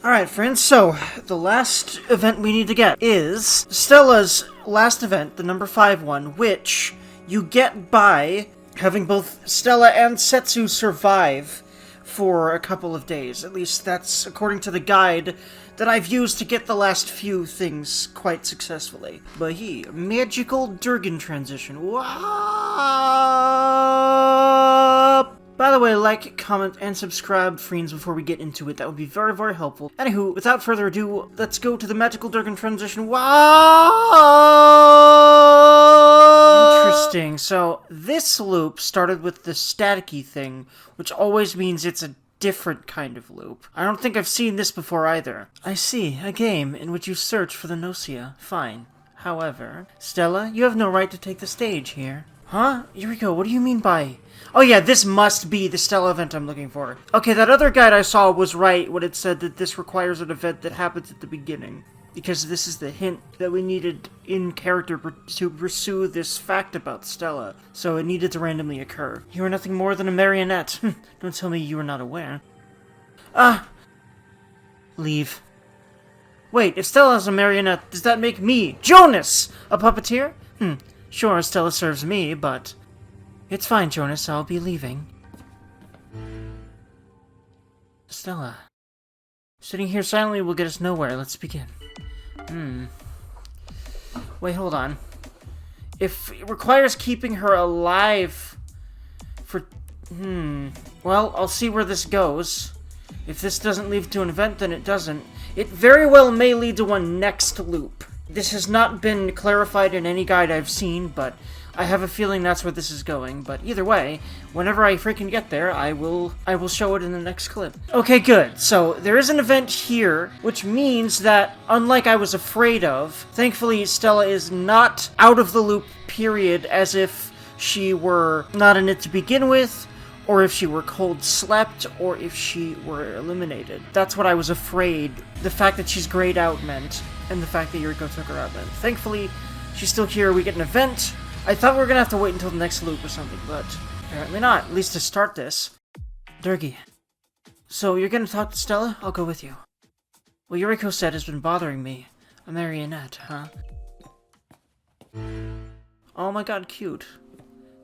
Alright, friends, so the last event we need to get is Stella's last event, the number 5 one, which you get by having both Stella and Setsu survive for a couple of days. At least that's according to the guide that I've used to get the last few things quite successfully. But magical Durgan transition. Wow! By the way, like, comment, and subscribe, friends, before we get into it. That would be very, very helpful. Anywho, without further ado, let's go to the magical Durgan transition. Wow! Interesting. So, this loop started with the staticky thing, which always means it's a different kind of loop. I don't think I've seen this before either. I see. A game in which you search for the Gnosia. Fine. However, Stella, you have no right to take the stage here. Huh? Yuriko, what do you mean by... Oh yeah, this must be the Stella event I'm looking for. Okay, that other guide I saw was right when it said that this requires an event that happens at the beginning. Because this is the hint that we needed in character to pursue this fact about Stella. So it needed to randomly occur. You are nothing more than a marionette. Don't tell me you are not aware. Leave. Wait, if Stella is a marionette, does that make me, Jonas, a puppeteer? Sure, Stella serves me, but... It's fine, Jonas, I'll be leaving. Stella. Sitting here silently will get us nowhere. Let's begin. Wait, hold on. If it requires keeping her alive for... Well, I'll see where this goes. If this doesn't lead to an event, then it doesn't. It very well may lead to one next loop. This has not been clarified in any guide I've seen, but I have a feeling that's where this is going. But either way, whenever I freaking get there, I will show it in the next clip. Okay, good. So there is an event here, which means that, unlike I was afraid of, thankfully Stella is not out of the loop, period, as if she were not in it to begin with, or if she were cold slept, or if she were eliminated. That's what I was afraid the fact that she's grayed out meant, and the fact that Yuriko took her out meant. Thankfully, she's still here. We get an event. I thought we were gonna have to wait until the next loop or something, but apparently not, at least to start this. Dergy. So, you're gonna talk to Stella? I'll go with you. What Yuriko said has been bothering me. A marionette, huh? Oh my god, cute.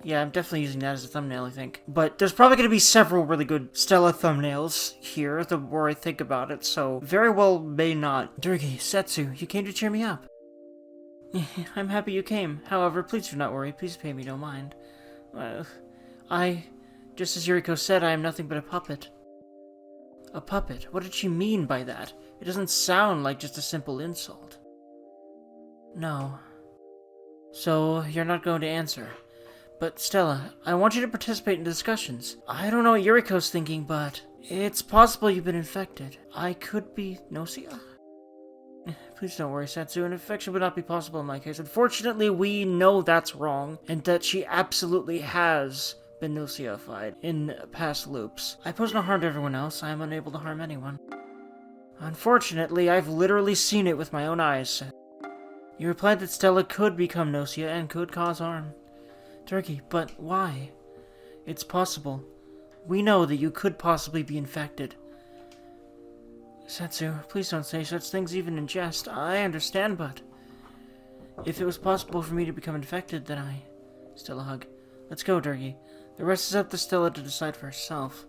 Yeah, I'm definitely using that as a thumbnail, I think. But there's probably gonna be several really good Stella thumbnails here, the more I think about it, so very well may not. Dergy, Setsu, you came to cheer me up. I'm happy you came. However, please do not worry. Please pay me no mind. Just as Yuriko said, I am nothing but a puppet. A puppet? What did she mean by that? It doesn't sound like just a simple insult. No. So, you're not going to answer. But Stella, I want you to participate in discussions. I don't know what Yuriko's thinking, but it's possible you've been infected. I could be Gnosia? Please don't worry, Setsu. An infection would not be possible in my case. Unfortunately, we know that's wrong, and that she absolutely has been Gnosia-fied in past loops. I pose no harm to everyone else. I am unable to harm anyone. Unfortunately, I've literally seen it with my own eyes. You replied that Stella could become Gnosia and could cause harm. Dergy, but why? It's possible. We know that you could possibly be infected. Setsu, please don't say such things even in jest. I understand, but... if it was possible for me to become infected, then I... Still a hug. Let's go, Dergy. The rest is up to Stella to decide for herself.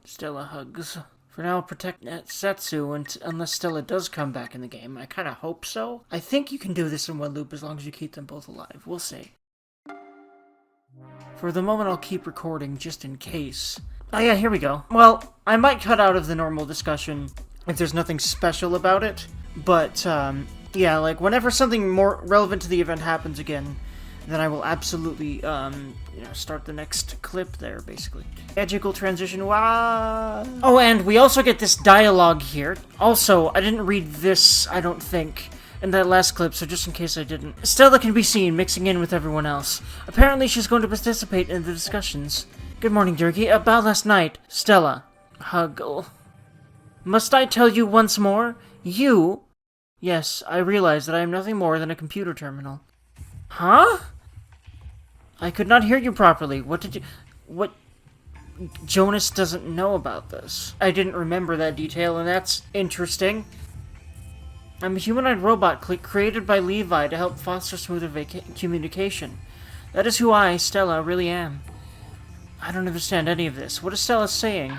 Stella hugs. For now, I'll protect Setsu unless Stella does come back in the game. I kinda hope so. I think you can do this in one loop as long as you keep them both alive. We'll see. For the moment, I'll keep recording, just in case. Oh yeah, here we go. Well, I might cut out of the normal discussion if there's nothing special about it. But, yeah, like, whenever something more relevant to the event happens again, then I will absolutely, start the next clip there, basically. Magical transition, wow! Oh, and we also get this dialogue here. Also, I didn't read this, I don't think, in that last clip, so just in case I didn't. Stella can be seen mixing in with everyone else. Apparently she's going to participate in the discussions. Good morning, Dergy. About last night, Stella. Huggle. Must I tell you once more? You? Yes, I realize that I am nothing more than a computer terminal. Huh? I could not hear you properly. What did you... What... Jonas doesn't know about this. I didn't remember that detail, and that's interesting. I'm a humanoid robot created by Levi to help foster smoother communication. That is who I, Stella, really am. I don't understand any of this. What is Stella saying?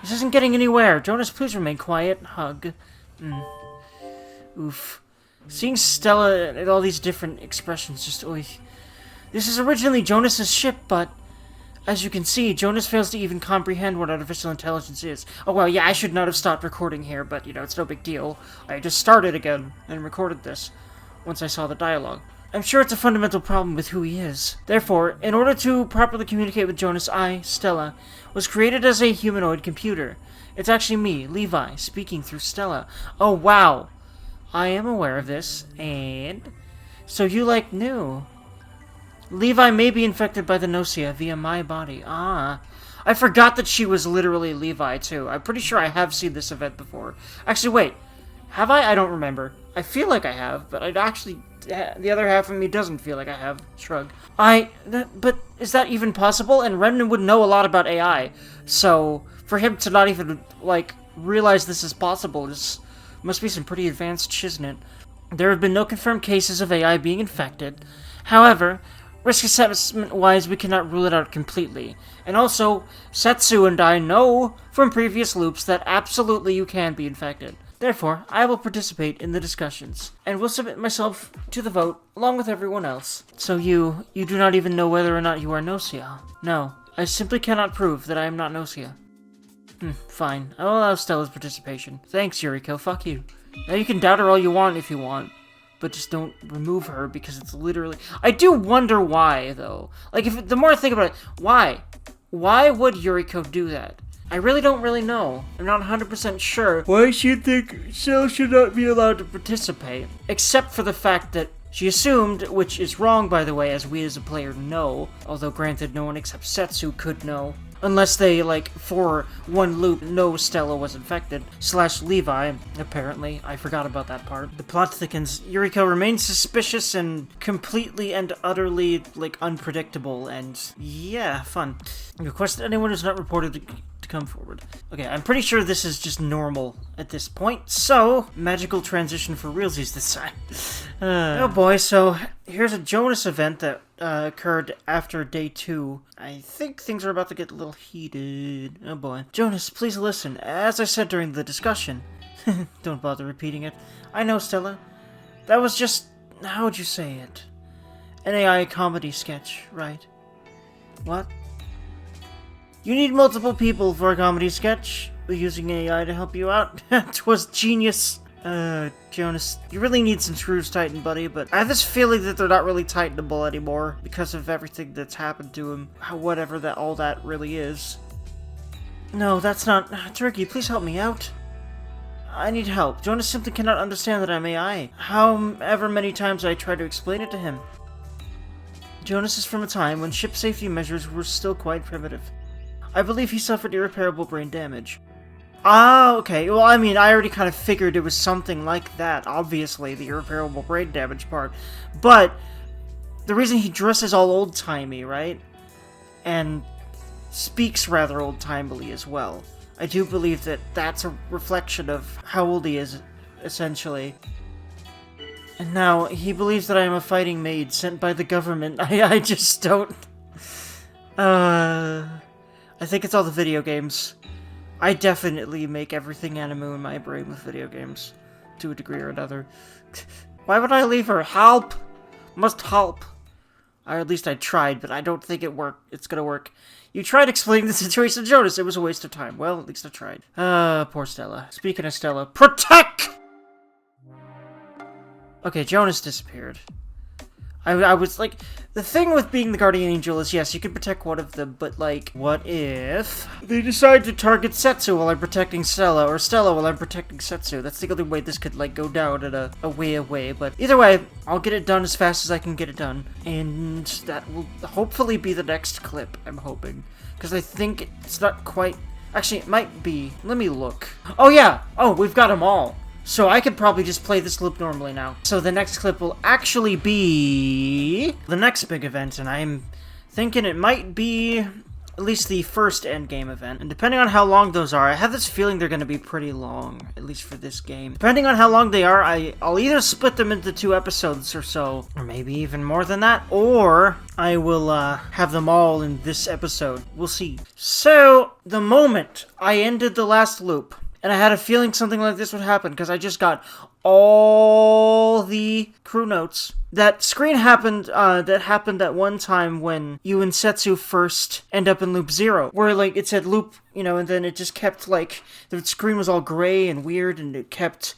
This isn't getting anywhere. Jonas, please remain quiet. Hug. Oof. Seeing Stella and all these different expressions just, oy. This is originally Jonas's ship, but as you can see, Jonas fails to even comprehend what artificial intelligence is. Oh, well, yeah, I should not have stopped recording here, but, you know, it's no big deal. I just started again and recorded this once I saw the dialogue. I'm sure it's a fundamental problem with who he is. Therefore, in order to properly communicate with Jonas, I, Stella, was created as a humanoid computer. It's actually me, Levi, speaking through Stella. Oh, wow. I am aware of this, and so you, like, knew. Levi may be infected by the Gnosia via my body. Ah. I forgot that she was literally Levi, too. I'm pretty sure I have seen this event before. Actually, wait. Have I? I don't remember. I feel like I have, but I'd actually... The other half of me doesn't feel like I have. Shrug. But is that even possible? And Remnant would know a lot about AI. So, for him to not even, like, realize this is possible must be some pretty advanced shiznit. There have been no confirmed cases of AI being infected. However, risk assessment-wise, we cannot rule it out completely. And also, Setsu and I know from previous loops that absolutely you can be infected. Therefore, I will participate in the discussions, and will submit myself to the vote, along with everyone else. So you do not even know whether or not you are Gnosia? No, I simply cannot prove that I am not Gnosia. Fine. I will allow Stella's participation. Thanks, Yuriko. Fuck you. Now you can doubt her all you want if you want, but just don't remove her because it's literally... I do wonder why, though. Like, the more I think about it, why? Why would Yuriko do that? I really don't know. I'm not 100% sure why she think Stella should not be allowed to participate. Except for the fact that she assumed, which is wrong, by the way, as we as a player know. Although, granted, no one except Setsu could know. Unless they, like, for one loop, know Stella was infected. / Levi, apparently. I forgot about that part. The plot thickens. Yuriko remains suspicious and completely and utterly, like, unpredictable. And, yeah, fun. Request anyone who's not reported to come forward. Okay, I'm pretty sure this is just normal at this point. So, magical transition for realsies this time. Oh boy, so here's a Jonas event that occurred after day 2. I think things are about to get a little heated. Oh boy. Jonas, please listen. As I said during the discussion. Don't bother repeating it. I know, Stella. That was just... how would you say it? An AI comedy sketch, right? What? You need multiple people for a comedy sketch. We're using AI to help you out. 'Twas genius. Jonas, you really need some screws tightened, buddy, but I have this feeling that they're not really tightenable anymore because of everything that's happened to him. Whatever all that really is. No, that's not... Dergy, please help me out. I need help. Jonas simply cannot understand that I'm AI. However many times I try to explain it to him. Jonas is from a time when ship safety measures were still quite primitive. I believe he suffered irreparable brain damage. Ah, okay. Well, I mean, I already kind of figured it was something like that, obviously, the irreparable brain damage part. But the reason he dresses all old-timey, right? And speaks rather old-timely as well. I do believe that that's a reflection of how old he is, essentially. And now, he believes that I am a fighting maid sent by the government. I just don't... I think it's all the video games. I definitely make everything anime in my brain with video games. To a degree or another. Why would I leave her? Help! Must help. Or at least I tried, but I don't think it's gonna work. You tried explaining the situation to Jonas. It was a waste of time. Well, at least I tried. Poor Stella. Speaking of Stella, protect! Okay, Jonas disappeared. I was like, the thing with being the guardian angel is, yes, you can protect one of them, but like, what if they decide to target Setsu while I'm protecting Stella, or Stella while I'm protecting Setsu? That's the only way this could, like, go down in a way, but either way, I'll get it done as fast as I can get it done, and that will hopefully be the next clip, I'm hoping, because I think it's not quite, actually, it might be, let me look. Oh yeah, we've got them all. So I could probably just play this loop normally now. So the next clip will actually be the next big event, and I'm thinking it might be At least the first endgame event. And depending on how long those are, I have this feeling they're going to be pretty long, at least for this game. Depending on how long they are, I'll either split them into 2 episodes or so, or maybe even more than that, or I will have them all in this episode. We'll see. So, the moment I ended the last loop, and I had a feeling something like this would happen, because I just got all the crew notes. That screen happened, that happened at one time when you and Setsu first end up in loop 0, where, like, it said loop, you know, and then it just kept, like, the screen was all gray and weird, and it kept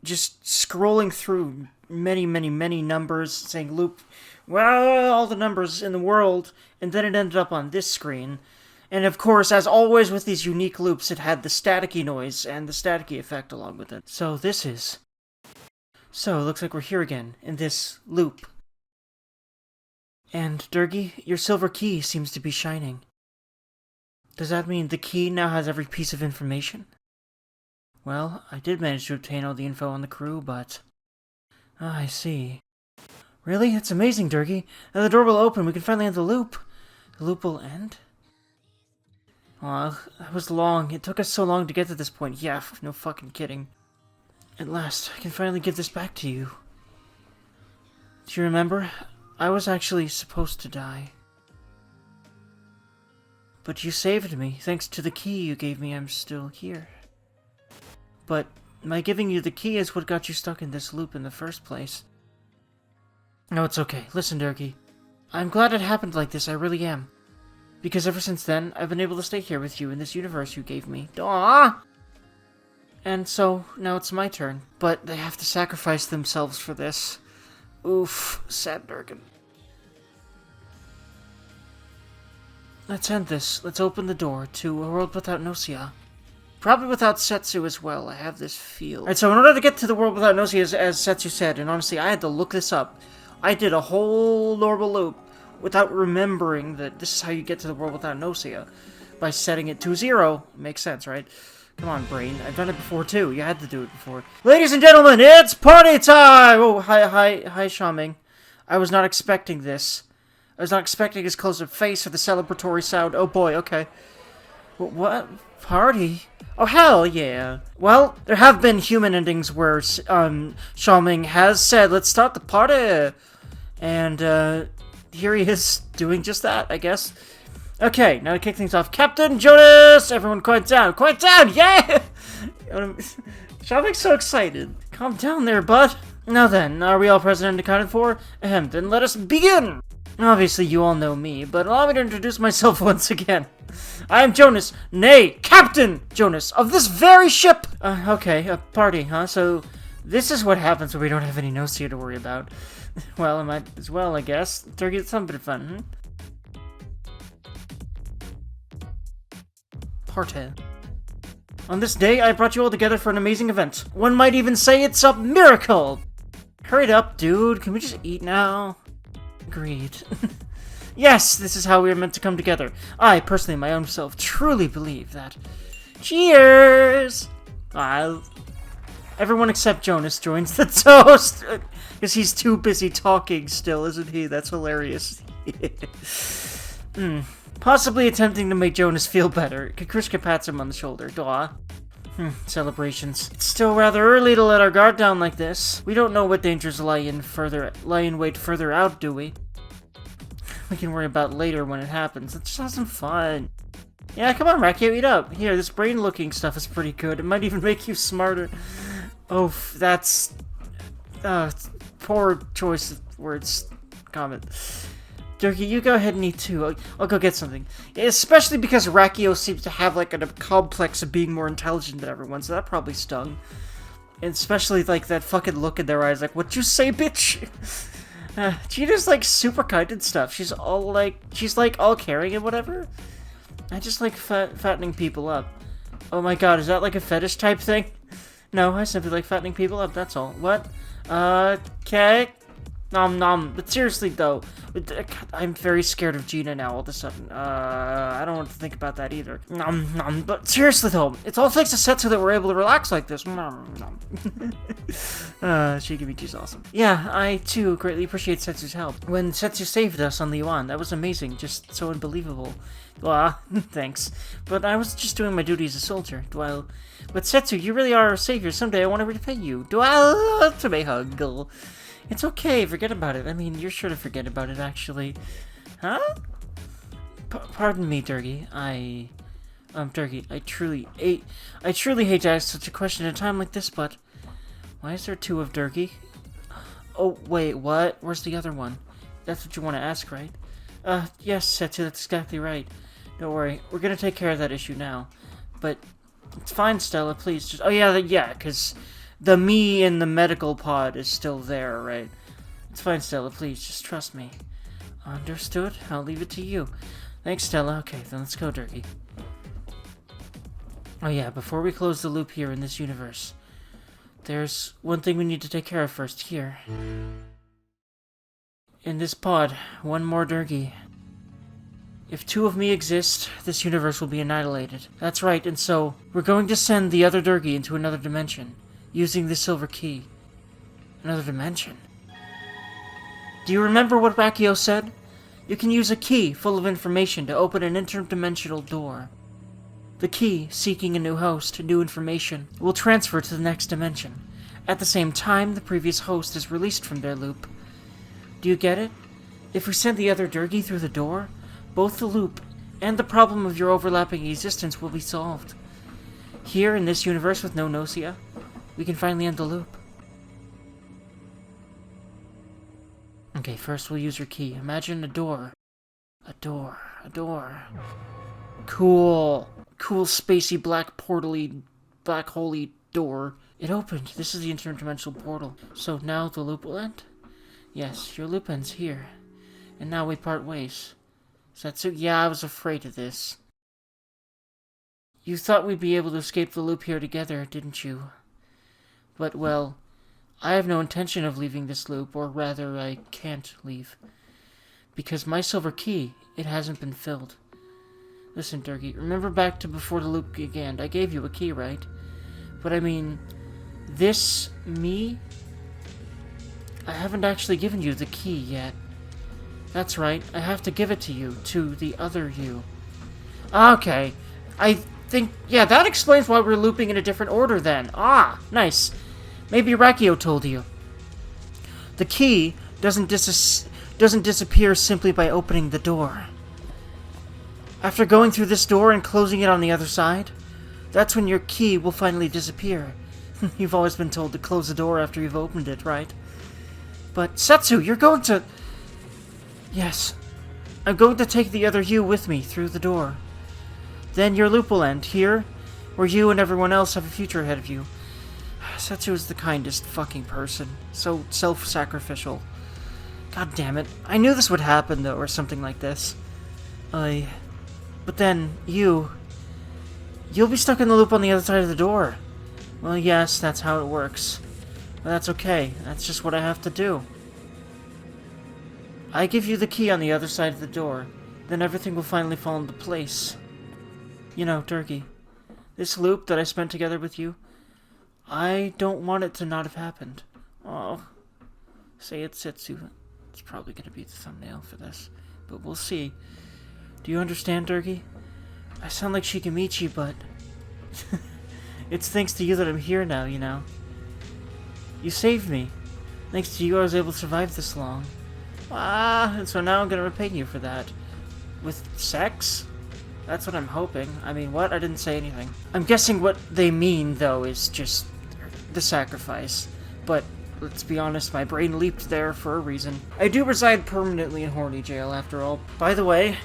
just scrolling through many, many, many numbers, saying loop, well, all the numbers in the world, and then it ended up on this screen. And of course, as always with these unique loops, it had the staticky noise and the staticky effect along with it. So it looks like we're here again, in this loop. And, Dergy, your silver key seems to be shining. Does that mean the key now has every piece of information? Well, I did manage to obtain all the info on the crew, but... I see. Really? That's amazing, Dergy. Now the door will open, we can finally end the loop. The loop will end? Aw, that was long. It took us so long to get to this point. Yeah, no fucking kidding. At last, I can finally give this back to you. Do you remember? I was actually supposed to die. But you saved me. Thanks to the key you gave me, I'm still here. But my giving you the key is what got you stuck in this loop in the first place. No, it's okay. Listen, Dergy. I'm glad it happened like this, I really am. Because ever since then, I've been able to stay here with you in this universe you gave me. Aww! And so, now it's my turn. But they have to sacrifice themselves for this. Oof, sad Durgan. Let's end this. Let's open the door to a world without Gnosia. Probably without Setsu as well, I have this feel. Alright, so in order to get to the world without Gnosia, as Setsu said, and honestly, I had to look this up. I did a whole normal loop without remembering that this is how you get to the world without Gnosia. By setting it to 0. Makes sense, right? Come on, brain. I've done it before, too. You had to do it before. Ladies and gentlemen, it's party time! Oh, hi, Xiaoming. I was not expecting this. I was not expecting his close-up face or the celebratory sound. Oh, boy, okay. What? Party? Oh, hell yeah. Well, there have been human endings where, Xiaoming has said, let's start the party. And, here he is doing just that, I guess. Okay, now to kick things off, Captain Jonas! Everyone quiet down! Quiet down! Yeah! Xiaoming's so excited. Calm down there, bud. Now then, are we all present and accounted for? Ahem, then let us begin! Obviously, you all know me, but allow me to introduce myself once again. I am Jonas, nay, Captain Jonas, of this very ship! Okay, a party, huh? So, this is what happens when we don't have any Gnosia to worry about. Well, I might as well, I guess. Turkey, it's some bit of fun, hmm? Party. On this day, I brought you all together for an amazing event. One might even say it's a miracle! Hurry up, dude. Can we just eat now? Agreed. Yes, this is how we are meant to come together. I, personally, my own self, truly believe that. Cheers! Everyone except Jonas joins the toast. Because he's too busy talking still, isn't he? That's hilarious. Possibly attempting to make Jonas feel better. Kukrishka pats him on the shoulder. Daw. Celebrations. It's still rather early to let our guard down like this. We don't know what dangers lie in wait further out, do we? We can worry about later when it happens. Let's just have some fun. Yeah, come on, Rakio, eat up. Here, this brain-looking stuff is pretty good. It might even make you smarter. Oh, that's... poor choice of words. Comment. Dergy, you go ahead and eat too. I'll go get something. Especially because Rakio seems to have, like, a complex of being more intelligent than everyone, so that probably stung. And especially, like, that fucking look in their eyes, like, what'd you say, bitch? Gina's, like, super kind and stuff. She's all, like, all caring and whatever. I just like fattening people up. Oh my god, is that, like, a fetish type thing? No, I simply like fattening people up, that's all. What? Okay. Nom nom. But seriously, though, I'm very scared of Gina now all of a sudden. I don't want to think about that either. But seriously though, it's all thanks to Setsu that we're able to relax like this. Shigemichi's awesome. Yeah, I too greatly appreciate Setsu's help. When Setsu saved us on the Yuan, that was amazing, just so unbelievable. Thanks. But I was just doing my duty as a soldier. But Setsu, you really are our savior. Someday I want to repay you. To me hug. It's okay, forget about it. I mean, you're sure to forget about it, actually. Huh? Pardon me, Dergy. Dergy, I truly hate to ask such a question at a time like this, but why is there two of Dergy? Oh, wait, what? Where's the other one? That's what you want to ask, right? Yes, Setsu, that's exactly right. Don't worry, we're gonna take care of that issue now. But it's fine, Stella, please just... Oh, yeah, because the me in the medical pod is still there, right? It's fine, Stella, please, just trust me. Understood? I'll leave it to you. Thanks, Stella. Okay, then let's go, Dergy. Oh yeah, before we close the loop here in this universe, there's one thing we need to take care of first here. In this pod, one more Dergy. If two of me exist, this universe will be annihilated. That's right, and so, we're going to send the other Dergy into another dimension, using the silver key. Another dimension? Do you remember what Bakio said? You can use a key full of information to open an interdimensional door. The key, seeking a new host, new information, will transfer to the next dimension. At the same time, the previous host is released from their loop. Do you get it? If we send the other Dergy through the door, both the loop and the problem of your overlapping existence will be solved. Here, in this universe with no Gnosia, we can finally end the loop. Okay, first we'll use your key. Imagine a door. A door. Cool, spacey, black portal-y, black hole-y door. It opened. This is the interdimensional portal. So now the loop will end? Yes, your loop ends here. And now we part ways. Setsu? Yeah, I was afraid of this. You thought we'd be able to escape the loop here together, didn't you? But, well, I have no intention of leaving this loop, or rather, I can't leave. Because my silver key, it hasn't been filled. Listen, Dergy, remember back to before the loop began, I gave you a key, right? But I mean, this me? I haven't actually given you the key yet. That's right, I have to give it to you, to the other you. Okay, I think, yeah, that explains why we're looping in a different order then. Ah, nice. Maybe Rakio told you. The key doesn't disappear simply by opening the door. After going through this door and closing it on the other side, that's when your key will finally disappear. You've always been told to close the door after you've opened it, right? But, Setsu, you're going to... Yes. I'm going to take the other you with me through the door. Then your loop will end here, where you and everyone else have a future ahead of you. Setsu is the kindest fucking person. So self-sacrificial. God damn it. I knew this would happen, though, or something like this. But then, you'll be stuck in the loop on the other side of the door. Well, yes, that's how it works. But that's okay. That's just what I have to do. I give you the key on the other side of the door. Then everything will finally fall into place. You know, Dergy, this loop that I spent together with you, I don't want it to not have happened. Oh, say it, Setsu. It's probably going to be the thumbnail for this, but we'll see. Do you understand, Dergy? I sound like Shigemichi, but it's thanks to you that I'm here now, you know. You saved me. Thanks to you, I was able to survive this long. And so now I'm going to repay you for that. With sex? That's what I'm hoping. I mean, what? I didn't say anything. I'm guessing what they mean, though, is just the sacrifice. But let's be honest, my brain leaped there for a reason. I do reside permanently in horny jail, after all. By the way,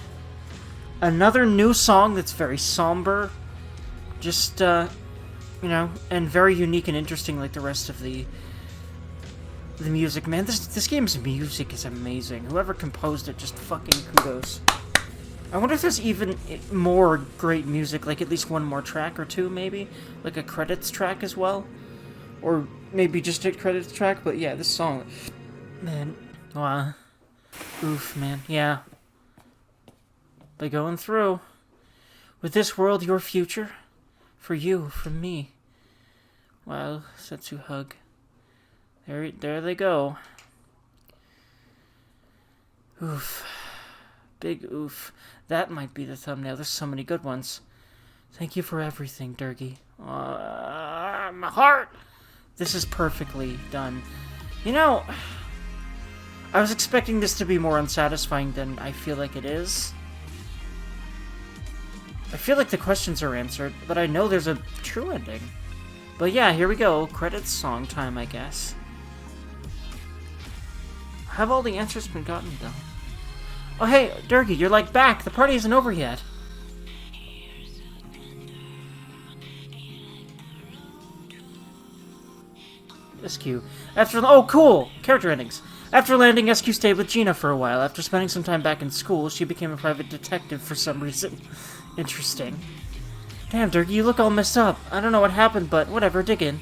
another new song that's very somber. Just, you know, and very unique and interesting like the rest of the music. Man, this game's music is amazing. Whoever composed it, just fucking kudos. I wonder if there's even more great music, like at least one more track or two, maybe? Like a credits track as well? Or maybe just a credits track, but yeah, this song... Man, wow. Oof, man. Yeah. By going through. With this world, your future. For you, from me. Wow, Setsu hug. There they go. Oof. Big oof. That might be the thumbnail. There's so many good ones. Thank you for everything, Dergy. My heart! This is perfectly done. You know, I was expecting this to be more unsatisfying than I feel like it is. I feel like the questions are answered, but I know there's a true ending. But yeah, here we go. Credits, song time, I guess. Have all the answers been gotten, though? Oh hey, Dergy, you're like back. The party isn't over yet. SQ. Oh, cool! Character endings. After landing, SQ stayed with Gina for a while. After spending some time back in school, she became a private detective for some reason. Interesting. Damn, Dergy, you look all messed up. I don't know what happened, but whatever, dig in.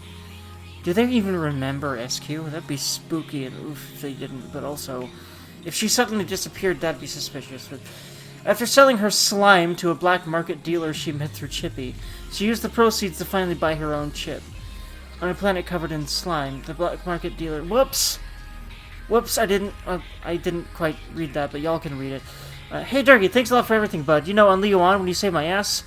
Do they even remember SQ? That'd be spooky, and oof if they didn't, but also, if she suddenly disappeared, that'd be suspicious. But after selling her slime to a black market dealer she met through Chippy, she used the proceeds to finally buy her own chip. On a planet covered in slime, the black market dealer... Whoops! Whoops, I didn't quite read that, but y'all can read it. Hey, Dergy, thanks a lot for everything, bud. You know, on Leo on, when you say my ass,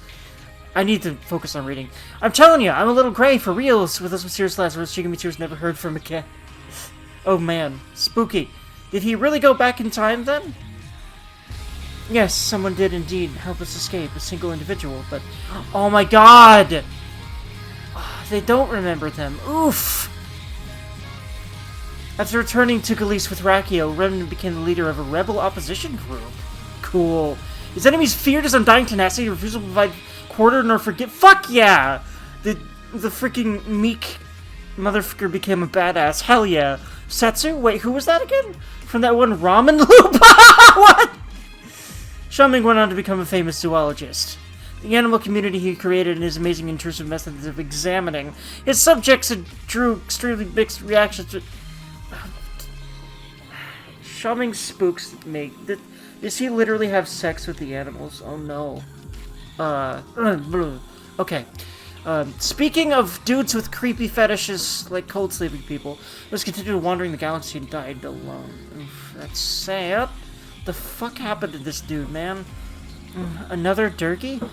I need to focus on reading. I'm telling you, I'm a little gray, for reals, with those mysterious last words Shigemitsu's never heard from again. Oh, man. Spooky. Did he really go back in time, then? Yes, someone did indeed help us escape, a single individual, but... Oh, my God! They don't remember them. Oof! After returning to Galice with Rakio, Remnant became the leader of a rebel opposition group. Cool. His enemy's feared his undying tenacity, refusal to provide quarter nor forget. Fuck yeah! The freaking meek motherfucker became a badass. Hell yeah. Setsu? Wait, who was that again? From that one ramen loop? What? Xiaoming went on to become a famous zoologist. The animal community he created and his amazing intrusive methods of examining his subjects drew extremely mixed reactions to... Xiaoming spooks me. Does he literally have sex with the animals? Oh no. Okay. Speaking of dudes with creepy fetishes like cold sleeping people, let's continue wandering the galaxy and died alone. Oof, that's sad. The fuck happened to this dude, man? Another Dergy?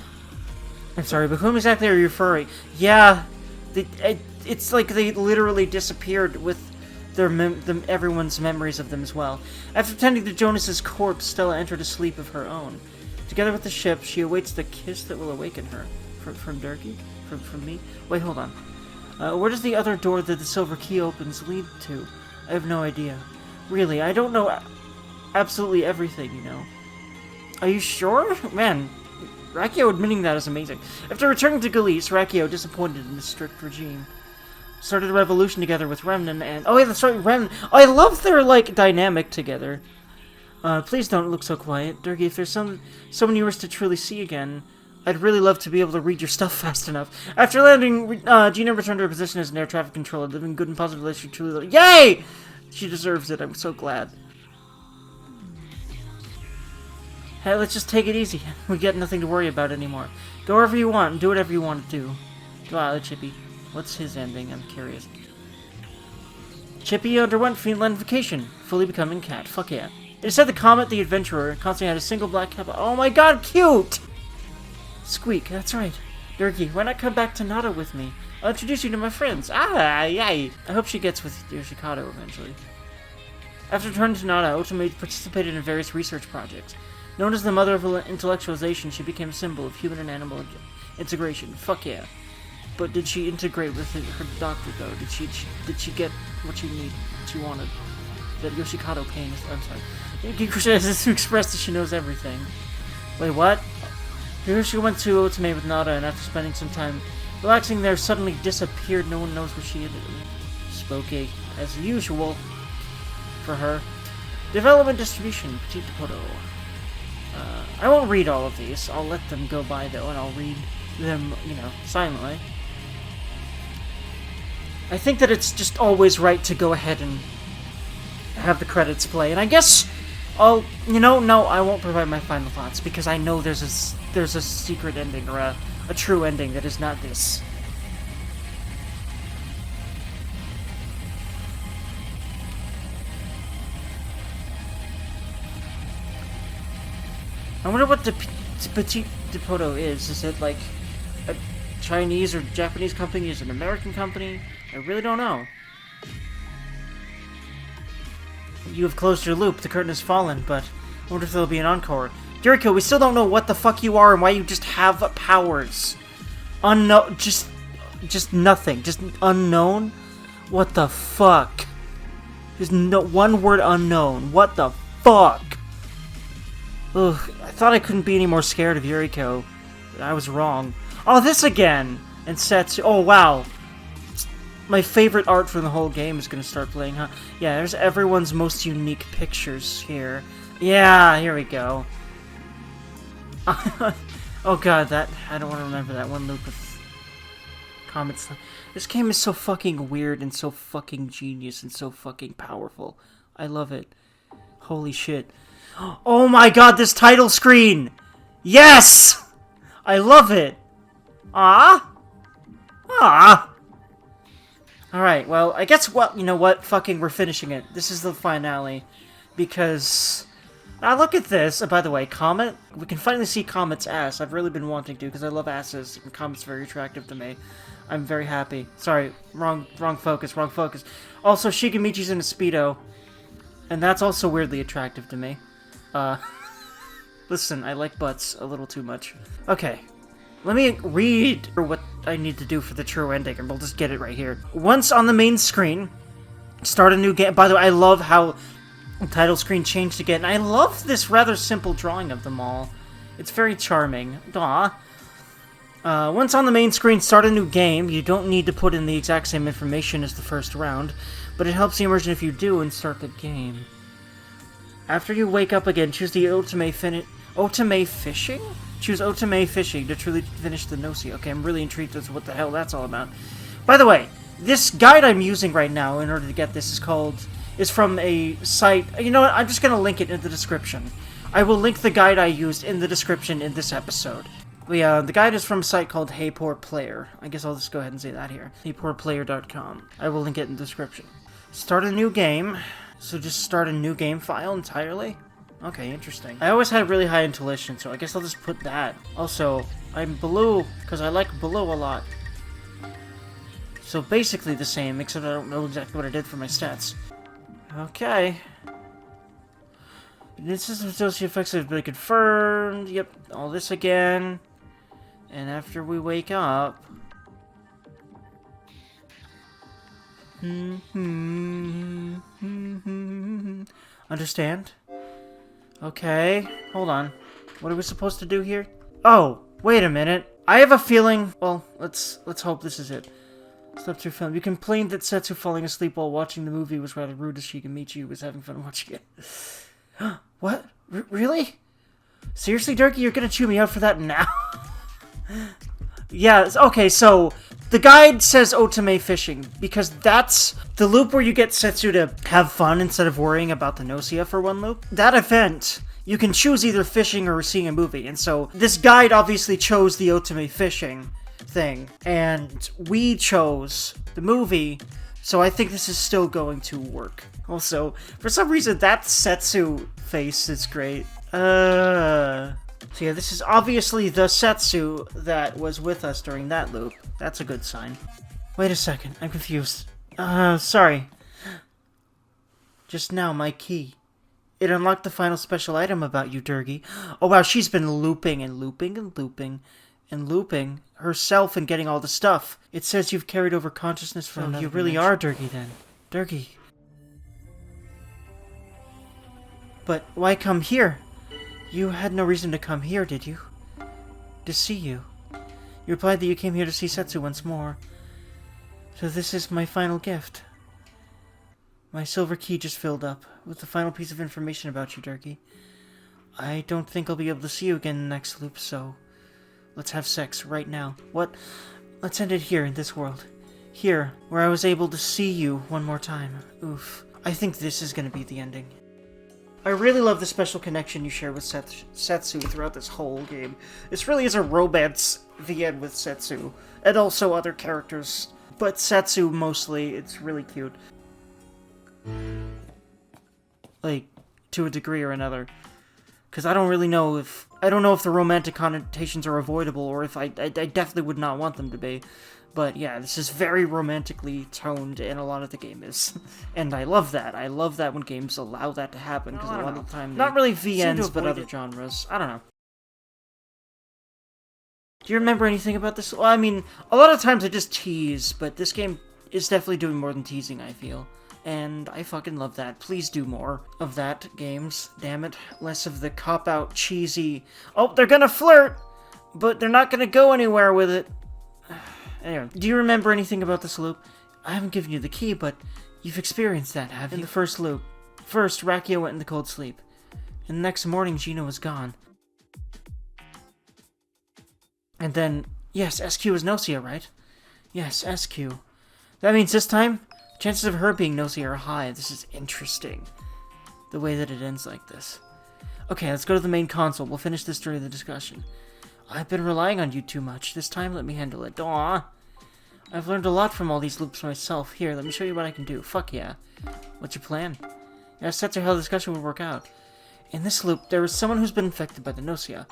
I'm sorry, but whom exactly are you referring? Yeah, it's like they literally disappeared with everyone's memories of them as well. After tending to Jonas's corpse, Stella entered a sleep of her own. Together with the ship, she awaits the kiss that will awaken her. From Dergy? From me? Wait, hold on. Where does the other door that the silver key opens lead to? I have no idea. Really, I don't know absolutely everything, you know. Are you sure? Man, Rakio admitting that is amazing. After returning to Galice, Rakio, disappointed in the strict regime, started a revolution together with Remnant and... Oh yeah, that's right, Remnant. Oh, I love their, like, dynamic together. Please don't look so quiet. Dergy, if there's someone you wish to truly see again, I'd really love to be able to read your stuff fast enough. After landing, Gina returned to her position as an air traffic controller, living good and positive relationship truly... Yay! She deserves it, I'm so glad. Hey, let's just take it easy. We got nothing to worry about anymore. Go wherever you want and do whatever you want to do. Go out, Chippy. What's his ending? I'm curious. Chippy underwent fiendlandification, fully becoming cat. Fuck yeah. It is said the Comet the Adventurer constantly had a single black cap. Oh my god, cute! Squeak, that's right. Dergy, why not come back to Nada with me? I'll introduce you to my friends. Ah, yay! I hope she gets with Yoshikado eventually. After returning to Nada, Otome participated in various research projects. Known as the mother of intellectualization, she became a symbol of human and animal integration. Fuck yeah. But did she integrate with her doctor, though? Did she get what she needed, what she wanted? That Yoshikado pain is... I'm sorry. Gikusha has to express that she knows everything. Wait, what? Here she went to Otome with Nada, and after spending some time relaxing there, suddenly disappeared. No one knows where she is. Spooky, as usual, for her. Development distribution, Petit Poto. I won't read all of these. I'll let them go by, though, and I'll read them, you know, silently. I think that it's just always right to go ahead and have the credits play, and I guess Oh, you know, no, I won't provide my final thoughts because I know there's a secret ending or a true ending that is not this. I wonder what the Petit Depoto is. Is it like a Chinese or Japanese company? Is it an American company? I really don't know. You have closed your loop. The curtain has fallen, but I wonder if there'll be an encore. Yuriko, we still don't know what the fuck you are and why you just have powers. Unknown, just nothing. Just unknown? What the fuck? There's no one word unknown. What the fuck? Ugh, I thought I couldn't be any more scared of Yuriko. I was wrong. Oh, this again! And Setsu. Oh, wow. My favorite art from the whole game is going to start playing, huh? Yeah, there's everyone's most unique pictures here. Yeah, here we go. Oh god, I don't want to remember that one loop with comments. This game is so fucking weird and so fucking genius and so fucking powerful. I love it. Holy shit. Oh my god, this title screen! Yes! I love it! Ah! Ah! Alright, well, I guess you know what? Fucking, we're finishing it. This is the finale. Because... Now look at this. By the way, Comet. We can finally see Comet's ass. I've really been wanting to, because I love asses, and Comet's very attractive to me. I'm very happy. Sorry, wrong focus, wrong focus. Also, Shigemichi's in a Speedo. And that's also weirdly attractive to me. Listen, I like butts a little too much. Okay. Let me read what I need to do for the true ending, and we'll just get it right here. Once on the main screen, start a new game. By the way, I love how the title screen changed again. I love this rather simple drawing of them all. It's very charming. Aw. Once on the main screen, start a new game. You don't need to put in the exact same information as the first round, but it helps the immersion if you do and start the game. After you wake up again, choose the Otome Fishing? Choose Otome Fishing to truly finish the Gnosia. Okay, I'm really intrigued as to what the hell that's all about. By the way, this guide I'm using right now in order to get this is from a site. You know what? I'm just going to link it in the description. I will link the guide I used in the description in this episode. The guide is from a site called Hey Poor Player. I guess I'll just go ahead and say that here. HeyPoorPlayer.com. I will link it in the description. Start a new game. So just start a new game file entirely? Okay, interesting. I always had really high intuition, so I guess I'll just put that. Also, I'm blue, because I like blue a lot. So basically the same, except I don't know exactly what I did for my stats. Okay. This system associated effects have been confirmed. Yep, all this again. And after we wake up... Understand? Okay, hold on. What are we supposed to do here? Oh, wait a minute. I have a feeling... Well, let's hope this is it. Slept through film. You complained that Setsu falling asleep while watching the movie was rather rude as Shigemichi was having fun watching it. What? Really? Seriously, Dergy, you're gonna chew me out for that now? Yeah, okay, so... The guide says Otome Fishing, because that's the loop where you get Setsu to have fun instead of worrying about the Gnosia for one loop. That event, you can choose either fishing or seeing a movie, and so this guide obviously chose the Otome Fishing thing, and we chose the movie, so I think this is still going to work. Also, for some reason, that Setsu face is great. So yeah, this is obviously the Setsu that was with us during that loop. That's a good sign. Wait a second, I'm confused. Sorry. Just now, my key. It unlocked the final special item about you, Dergy. Oh wow, she's been looping and looping and looping and looping herself and getting all the stuff. It says you've carried over consciousness from another dimension. You really are Dergy then. Dergy. But why come here? You had no reason to come here, did you? To see you. You replied that you came here to see Setsu once more. So this is my final gift. My silver key just filled up with the final piece of information about you, Dergy. I don't think I'll be able to see you again in the next loop, so let's have sex right now. What? Let's end it here in this world. Here, where I was able to see you one more time. Oof. I think this is gonna be the ending. I really love the special connection you share with Setsu throughout this whole game. This really is a romance, the end with Setsu, and also other characters. But Setsu, mostly, it's really cute. Like, to a degree or another. Because I don't really know if... I don't know if the romantic connotations are avoidable, or if I definitely would not want them to be. But yeah, this is very romantically toned, and a lot of the game is. And I love that. I love that when games allow that to happen, because a lot of the time... Not really VNs, but other genres. I don't know. Do you remember anything about this? Well, I mean, a lot of times I just tease, but this game is definitely doing more than teasing, I feel. And I fucking love that. Please do more of that, games. Damn it. Less of the cop-out, cheesy... Oh, they're gonna flirt! But they're not gonna go anywhere with it. Anyway, do you remember anything about this loop? I haven't given you the key, but you've experienced that, have you? In the first loop. First, Rakio went into cold sleep. And the next morning, Gina was gone. And then, yes, SQ is Gnosia, right? Yes, SQ. That means this time, chances of her being Gnosia are high. This is interesting. The way that it ends like this. Okay, let's go to the main console. We'll finish this during the discussion. I've been relying on you too much. This time, let me handle it. Aww. I've learned a lot from all these loops myself. Here, let me show you what I can do. Fuck yeah. What's your plan? Yeah, sets are how the discussion would work out. In this loop, there is someone who's been infected by the Gnosia.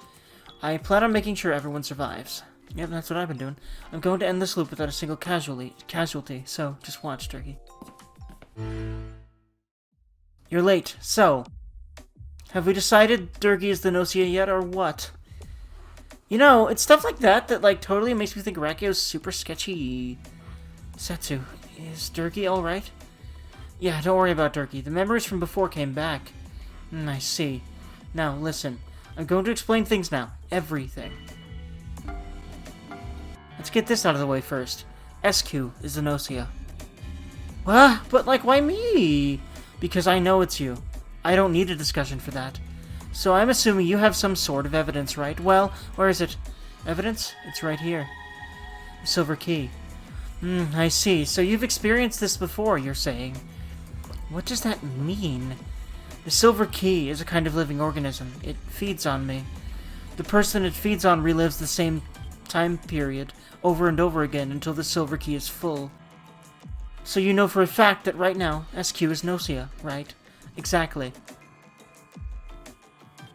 I plan on making sure everyone survives. Yep, that's what I've been doing. I'm going to end this loop without a single casualty, so just watch, Dergy. You're late. So, have we decided Dergy is the Gnosia yet, or what? You know, it's stuff like that that, like, totally makes me think Rakio's super sketchy. Setsu, is Dergy alright? Yeah, don't worry about Dergy. The memories from before came back. I see. Now, listen. I'm going to explain things now. Everything. Let's get this out of the way first. SQ is the Gnosia. What? But, like, why me? Because I know it's you. I don't need a discussion for that. So I'm assuming you have some sort of evidence, right? Well, where is it? Evidence? It's right here. The silver key. I see. So you've experienced this before, you're saying. What does that mean? The silver key is a kind of living organism. It feeds on me. The person it feeds on relives the same time period over and over again until the silver key is full. So you know for a fact that right now, SQ is Gnosia, right? Exactly.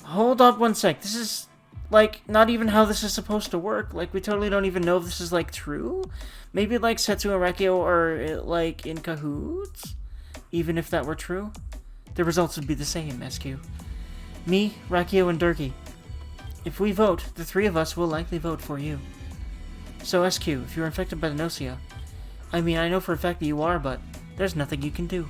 Hold up one sec. This is, like, not even how this is supposed to work. Like, we totally don't even know if this is, like, true. Maybe, like, Setsu and Rakio are, like, in cahoots? Even if that were true? The results would be the same, SQ. Me, Rakio, and Dergy. If we vote, the three of us will likely vote for you. So, SQ, if you're infected by the Gnosia... I mean, I know for a fact that you are, but there's nothing you can do.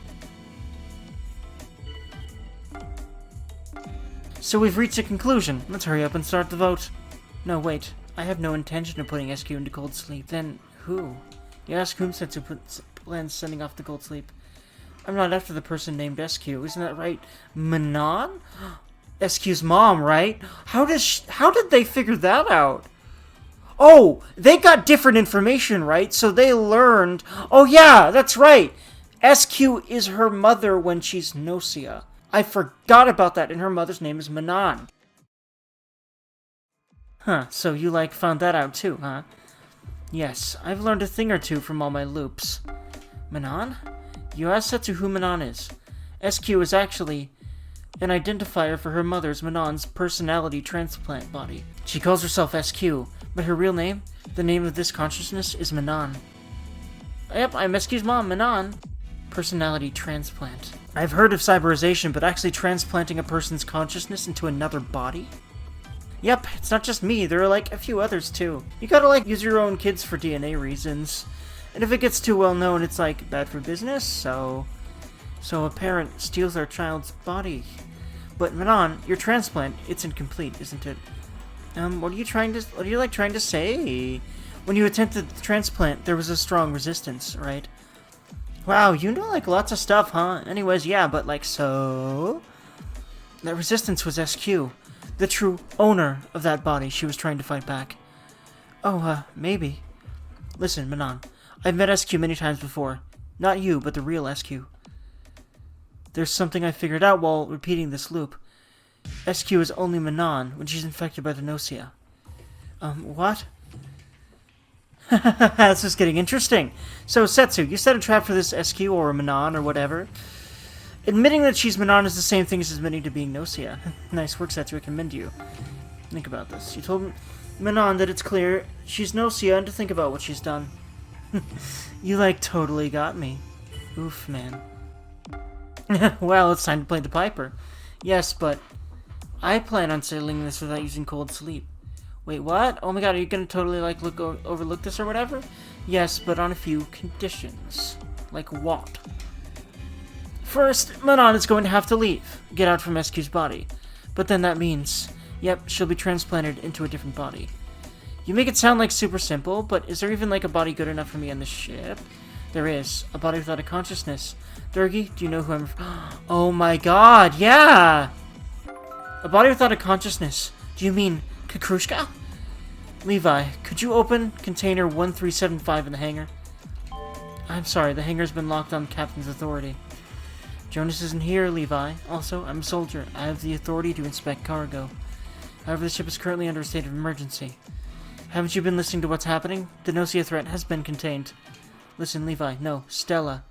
So we've reached a conclusion. Let's hurry up and start the vote. No, wait. I have no intention of putting SQ into cold sleep. Then, who? You ask whom Setsu plans sending off to cold sleep. I'm not after the person named SQ. Isn't that right? Manon? SQ's mom, right? How did they figure that out? Oh, they got different information, right? So they learned... Oh yeah, that's right! SQ is her mother when she's Gnosia. I forgot about that, and her mother's name is Manon. Huh, so you, like, found that out too, huh? Yes, I've learned a thing or two from all my loops. Manon? You asked Setsu who Manon is. SQ is actually an identifier for her mother's, Manon's, personality transplant body. She calls herself SQ, but her real name, the name of this consciousness, is Manon. Yep, I'm SQ's mom, Manon. Personality transplant. I've heard of cyberization, but actually transplanting a person's consciousness into another body? Yep, it's not just me, there are like a few others too. You gotta like use your own kids for DNA reasons. And if it gets too well known, it's like bad for business, so a parent steals their child's body. But Manon, your transplant, it's incomplete, isn't it? What are you trying to say? When you attempted the transplant, there was a strong resistance, right? Wow, you know, like, lots of stuff, huh? Anyways, yeah, but, like, so... That resistance was SQ, the true owner of that body she was trying to fight back. Oh, maybe. Listen, Manon, I've met SQ many times before. Not you, but the real SQ. There's something I figured out while repeating this loop. SQ is only Manon when she's infected by the Gnosia. What? This is getting interesting. So, Setsu, you set a trap for this SQ or Manon or whatever. Admitting that she's Manon is the same thing as admitting to being Gnosia. Nice work, Setsu. I commend you. Think about this. You told Manon that it's clear she's Gnosia and to think about what she's done. You, like, totally got me. Oof, man. Well, it's time to play the Piper. Yes, but I plan on settling this without using cold sleep. Wait, what? Oh my god, are you gonna totally, like, overlook this or whatever? Yes, but on a few conditions. Like what? First, Manon is going to have to leave. Get out from SQ's body. But then that means, yep, she'll be transplanted into a different body. You make it sound like super simple, but is there even, like, a body good enough for me on the ship? There is. A body without a consciousness. Dergy, do you know who I'm... Oh my god, yeah! A body without a consciousness. Do you mean Kakrushka? Levi, could you open container 1375 in the hangar? I'm sorry, the hangar's been locked on the captain's authority. Jonas isn't here, Levi. Also, I'm a soldier. I have the authority to inspect cargo. However, the ship is currently under a state of emergency. Haven't you been listening to what's happening? The Gnosia threat has been contained. Listen, Levi. No, Stella.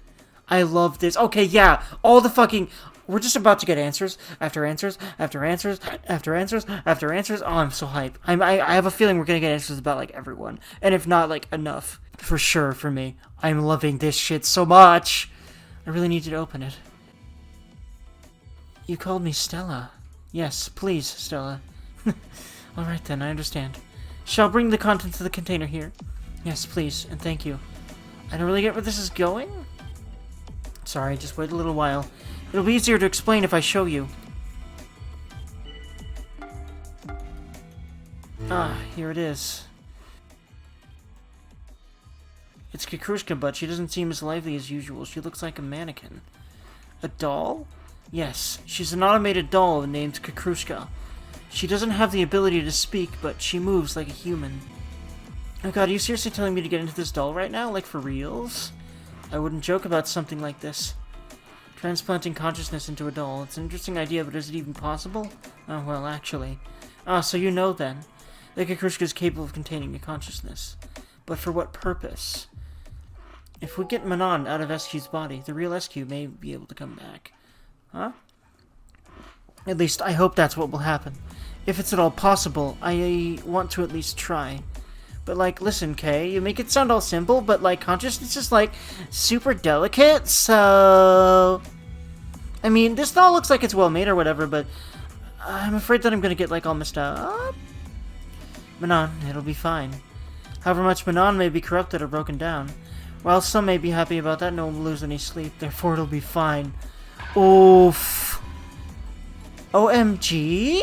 I love this. Okay, yeah. All the fucking... We're just about to get answers after answers after answers after answers after answers. Oh, I'm so hyped. I have a feeling we're gonna get answers about, like, everyone. And if not, like, enough. For sure, for me. I'm loving this shit so much. I really need you to open it. You called me Stella. Yes, please, Stella. Alright then, I understand. Shall bring the contents of the container here? Yes, please, and thank you. I don't really get where this is going. Sorry, just wait a little while. It'll be easier to explain if I show you. Ah, here it is. It's Kakrushka, but she doesn't seem as lively as usual. She looks like a mannequin. A doll? Yes, she's an automated doll named Kakrushka. She doesn't have the ability to speak, but she moves like a human. Oh god, are you seriously telling me to get into this doll right now? Like, for reals? I wouldn't joke about something like this. Transplanting consciousness into a doll. It's an interesting idea, but is it even possible? Oh, well, actually. Ah, so you know then. The Kakrushka is capable of containing a consciousness. But for what purpose? If we get Manon out of SQ's body, the real SQ may be able to come back. Huh? At least, I hope that's what will happen. If it's at all possible, I want to at least try. But, like, listen, Kay, you make it sound all simple, but, like, consciousness is, like, super delicate, so... I mean, this doll looks like it's well made or whatever, but I'm afraid that I'm gonna get, like, all messed up. Manon, it'll be fine. However much Manon may be corrupted or broken down, while some may be happy about that, no one will lose any sleep, therefore it'll be fine. Oof. OMG?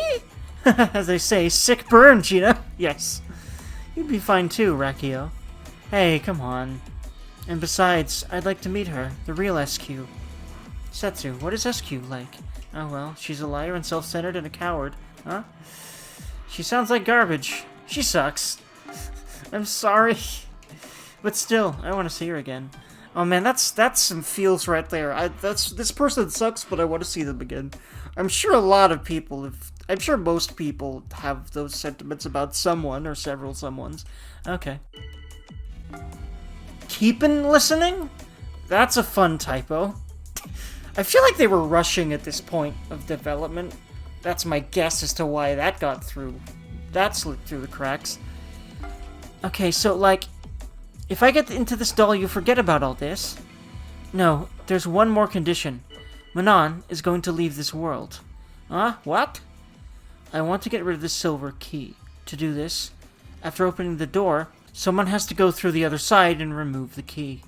As they say, sick burn, Gina. Yes. You'd be fine too, Rakio. Hey, come on. And besides, I'd like to meet her, the real SQ. Setsu, what is SQ like? Oh well, she's a liar and self-centered and a coward. Huh? She sounds like garbage. She sucks. I'm sorry. But still, I want to see her again. Oh man, that's some feels right there. This person sucks, but I want to see them again. I'm sure a lot of people I'm sure most people have those sentiments about someone or several someones. Okay. Keepin' listening? That's a fun typo. I feel like they were rushing at this point of development. That's my guess as to why that got through. That slipped through the cracks. Okay, so, like, if I get into this doll, you forget about all this. No, there's one more condition. Manon is going to leave this world. Huh? What? I want to get rid of the silver key. To do this, after opening the door, someone has to go through the other side and remove the key.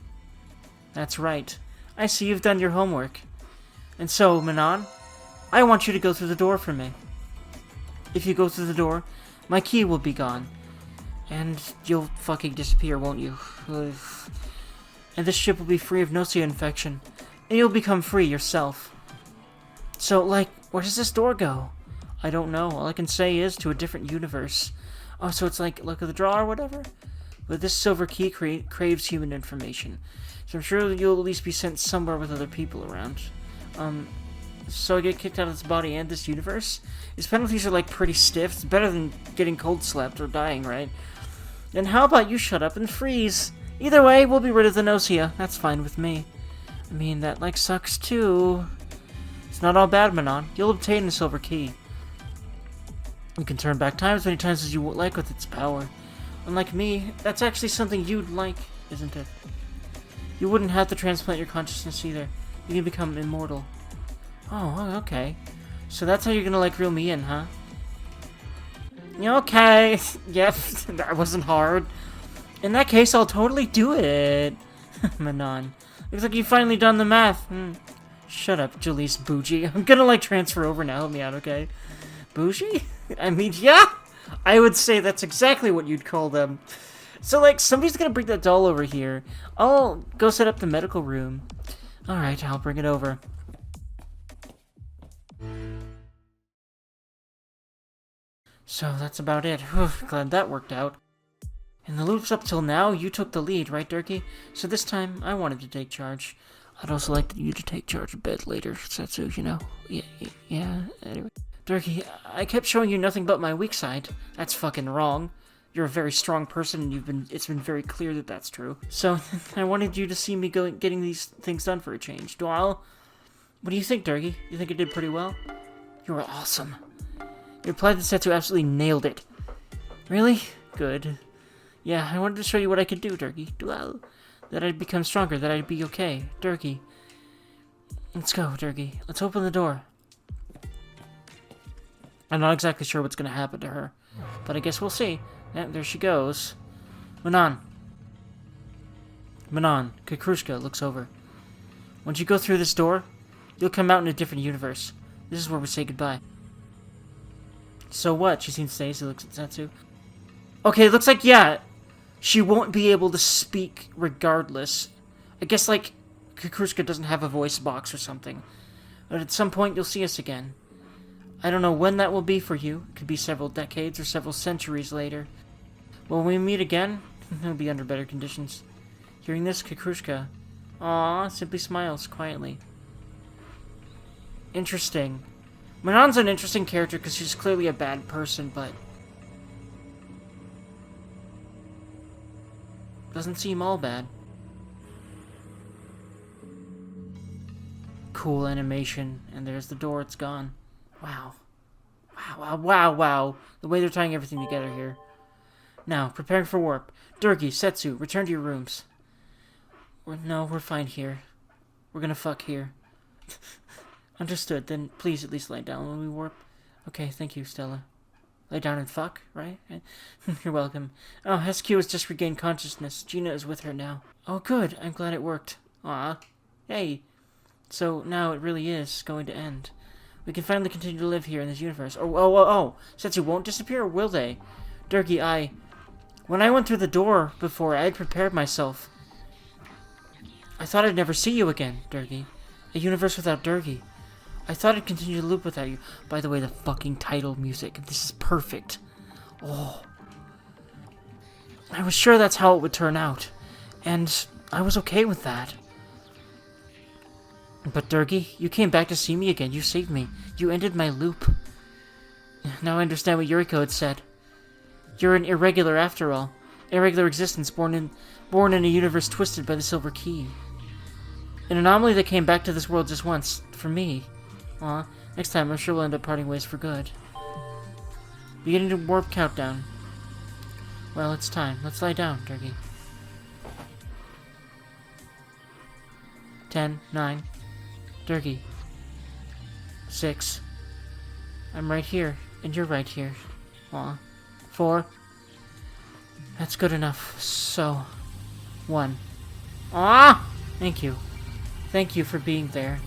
That's right. I see you've done your homework. And so, Manon, I want you to go through the door for me. If you go through the door, my key will be gone. And you'll fucking disappear, won't you? And this ship will be free of Gnosia infection. And you'll become free yourself. So, like, where does this door go? I don't know. All I can say is to a different universe. Oh, so it's like luck of the draw or whatever? But this silver key craves human information. So I'm sure you'll at least be sent somewhere with other people around. So I get kicked out of this body and this universe? His penalties are, like, pretty stiff. It's better than getting cold slapped or dying, right? Then how about you shut up and freeze? Either way, we'll be rid of the Gnosia. That's fine with me. I mean, that, like, sucks, too. It's not all bad, Manon. You'll obtain the silver key. You can turn back time as many times as you like with its power. Unlike me, that's actually something you'd like, isn't it? You wouldn't have to transplant your consciousness either. You can become immortal. Oh, okay. So that's how you're gonna, like, reel me in, huh? Okay. Yep, that wasn't hard. In that case, I'll totally do it. Manon. Looks like you've finally done the math. Shut up, Jalise Bougie. I'm gonna, like, transfer over now. Help me out, okay? Bougie? I mean, yeah! I would say that's exactly what you'd call them. So, like, somebody's gonna bring that doll over here. I'll go set up the medical room. Alright, I'll bring it over. So, that's about it. Whew, glad that worked out. In the loops up till now, you took the lead, right, Dergy? So this time, I wanted to take charge. I'd also like you to take charge of bed later, Setsu, you know? Yeah, anyway. Dergy, I kept showing you nothing but my weak side. That's fucking wrong. You're a very strong person, and it's been very clear that that's true. So, I wanted you to see me getting these things done for a change. What do you think, Dergy? You think I did pretty well? You were awesome. Your reply to Setsu absolutely nailed it. Really? Good. Yeah, I wanted to show you what I could do, Dergy. That I'd become stronger, that I'd be okay. Dergy. Let's go, Dergy. Let's open the door. I'm not exactly sure what's gonna happen to her, but I guess we'll see. Yeah, there she goes. Manon, Kukrushka looks over. Once you go through this door, you'll come out in a different universe. This is where we say goodbye. So what? She seems to say as he looks at Setsu. Okay, it looks like, yeah, she won't be able to speak regardless. I guess, like, Kukrushka doesn't have a voice box or something. But at some point, you'll see us again. I don't know when that will be for you. It could be several decades or several centuries later. When we meet again, it'll be under better conditions. Hearing this, Kukrushka, simply smiles quietly. Interesting. Manon's an interesting character because she's clearly a bad person, but doesn't seem all bad. Cool animation, and there's the door, it's gone. Wow. Wow. The way they're tying everything together here. Now, preparing for warp. Dergy, Setsu, return to your rooms. We're fine here. We're gonna fuck here. Understood, then please at least lie down when we warp. Okay, thank you, Stella. Lay down and fuck, right? You're welcome. Oh, SQ has just regained consciousness. Gina is with her now. Oh, good. I'm glad it worked. Hey. So now it really is going to end. We can finally continue to live here in this universe. Oh. Setsu won't disappear, or will they? Dergy, when I went through the door before, I had prepared myself. I thought I'd never see you again, Dergy. A universe without Dergy. I thought I'd continue to loop without you. By the way, the fucking title music. This is perfect. Oh. I was sure that's how it would turn out. And I was okay with that. But Dergy, you came back to see me again. You saved me. You ended my loop. Now I understand what Yuriko had said. You're an irregular after all. Irregular existence born in a universe twisted by the silver key. An anomaly that came back to this world just once. For me. Next time I'm sure we'll end up parting ways for good. Beginning to warp countdown. Well, it's time. Let's lie down, Dergy. 10, 9. Dergy. 6. I'm right here, and you're right here. 4. That's good enough. So, 1. Thank you. Thank you for being there.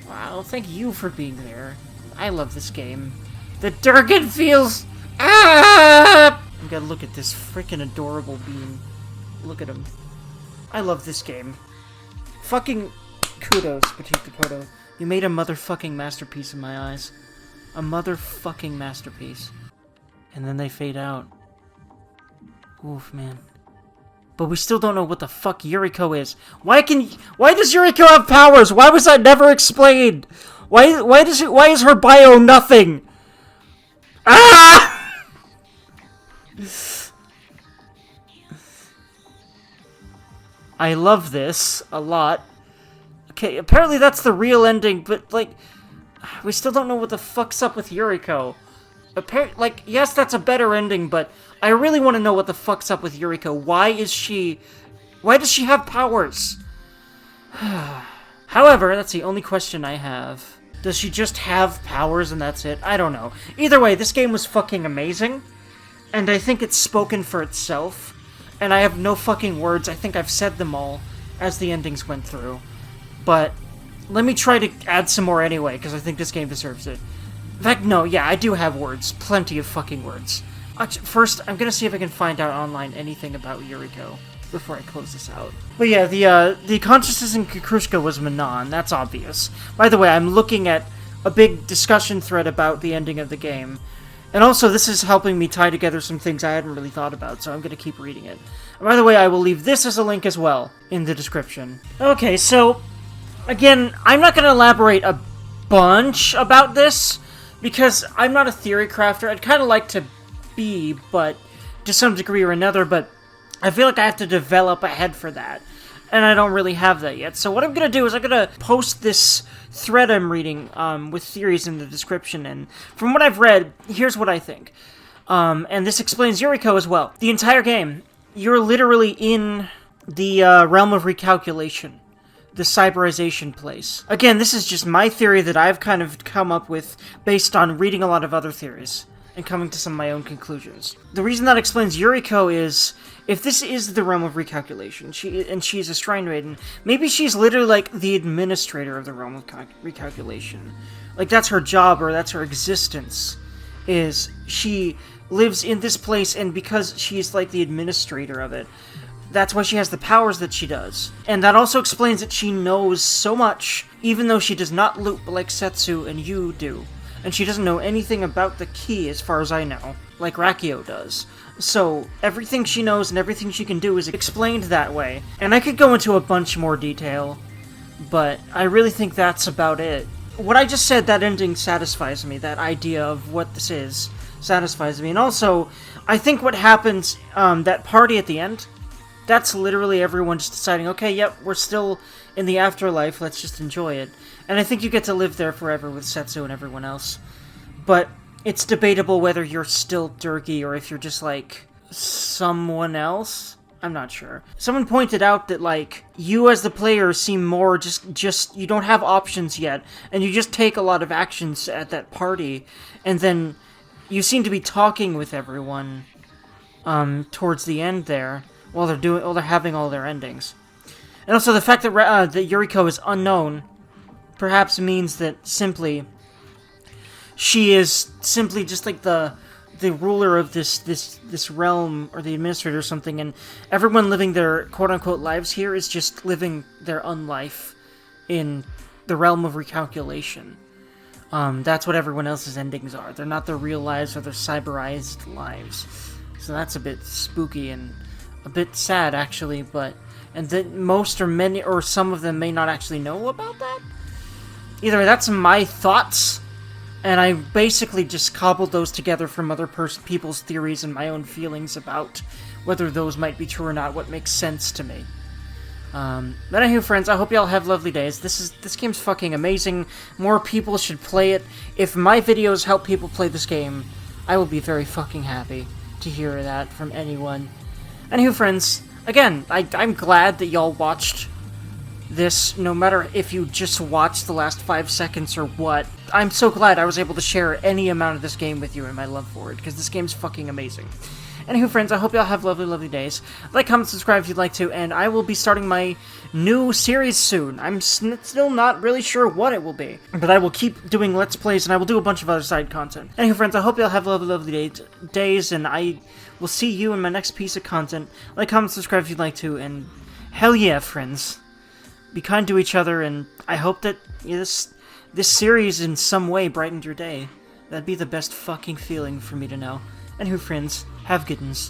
Wow, thank you for being there. I love this game. The Durgan feels... You gotta look at this freaking adorable being. Look at him. I love this game. Fucking kudos, Petite Dakota. You made a motherfucking masterpiece in my eyes. A motherfucking masterpiece. And then they fade out. Oof, man. But we still don't know what the fuck Yuriko is. Why does Yuriko have powers? Why was that never explained? Why is her bio nothing? Ah! I love this a lot. Okay, apparently that's the real ending, but, like, we still don't know what the fuck's up with Yuriko. Like, yes, that's a better ending, but I really want to know what the fuck's up with Yuriko. Why does she have powers? However, that's the only question I have. Does she just have powers and that's it? I don't know. Either way, this game was fucking amazing, and I think it's spoken for itself, and I have no fucking words. I think I've said them all as the endings went through. But let me try to add some more anyway, because I think this game deserves it. In fact, no, yeah, I do have words. Plenty of fucking words. Actually, first, I'm gonna see if I can find out online anything about Yuriko before I close this out. But yeah, the consciousness in Kukrushka was Manon, that's obvious. By the way, I'm looking at a big discussion thread about the ending of the game. And also, this is helping me tie together some things I hadn't really thought about, so I'm gonna keep reading it. And by the way, I will leave this as a link as well in the description. Okay, so, again, I'm not gonna elaborate a bunch about this, because I'm not a theory crafter. I'd kind of like to be, but to some degree or another, but I feel like I have to develop a head for that, and I don't really have that yet. So what I'm going to do is I'm going to post this thread I'm reading with theories in the description, and from what I've read, here's what I think. And this explains Yuriko as well. The entire game, you're literally in the realm of recalculation. The cyberization place. Again, this is just my theory that I've kind of come up with based on reading a lot of other theories and coming to some of my own conclusions. The reason that explains Yuriko is, if this is the realm of recalculation, she's a shrine maiden, maybe she's literally like the administrator of the realm of recalculation. Like, that's her job, or that's her existence, is she lives in this place, and because she's like the administrator of it, that's why she has the powers that she does. And that also explains that she knows so much, even though she does not loop like Setsu and you do. And she doesn't know anything about the key, as far as I know, like Rakio does. So, everything she knows and everything she can do is explained that way. And I could go into a bunch more detail, but I really think that's about it. What I just said, that ending satisfies me, that idea of what this is, satisfies me. And also, I think what happens, that party at the end, that's literally everyone just deciding, okay, yep, we're still in the afterlife, let's just enjoy it. And I think you get to live there forever with Setsu and everyone else. But it's debatable whether you're still Dergy or if you're just, like, someone else. I'm not sure. Someone pointed out that, like, you as the player seem more just you don't have options yet, and you just take a lot of actions at that party, and then you seem to be talking with everyone, towards the end there. While they're having all their endings. And also the fact that that Yuriko is unknown perhaps means that simply she is simply just like the ruler of this realm, or the administrator or something, and everyone living their quote-unquote lives here is just living their unlife in the realm of recalculation. That's what everyone else's endings are. They're not their real lives or their cyberized lives. So that's a bit spooky and a bit sad, actually, and that most or many or some of them may not actually know about that. Either way, that's my thoughts, and I basically just cobbled those together from other people's theories and my own feelings about whether those might be true or not, what makes sense to me. But anywho, friends, I hope y'all have lovely days. This game's fucking amazing. More people should play it. If my videos help people play this game, I will be very fucking happy to hear that from anyone. Anywho, friends, again, I'm glad that y'all watched this, no matter if you just watched the last 5 seconds or what. I'm so glad I was able to share any amount of this game with you and my love for it, because this game's fucking amazing. Anywho, friends, I hope y'all have lovely, lovely days. Like, comment, subscribe if you'd like to, and I will be starting my new series soon. I'm still not really sure what it will be, but I will keep doing Let's Plays, and I will do a bunch of other side content. Anywho, friends, I hope y'all have lovely, lovely days, and I will see you in my next piece of content. Like, comment, subscribe if you'd like to, and hell yeah, friends. Be kind to each other, and I hope that this series in some way brightened your day. That'd be the best fucking feeling for me to know. Anywho, friends, have good uns.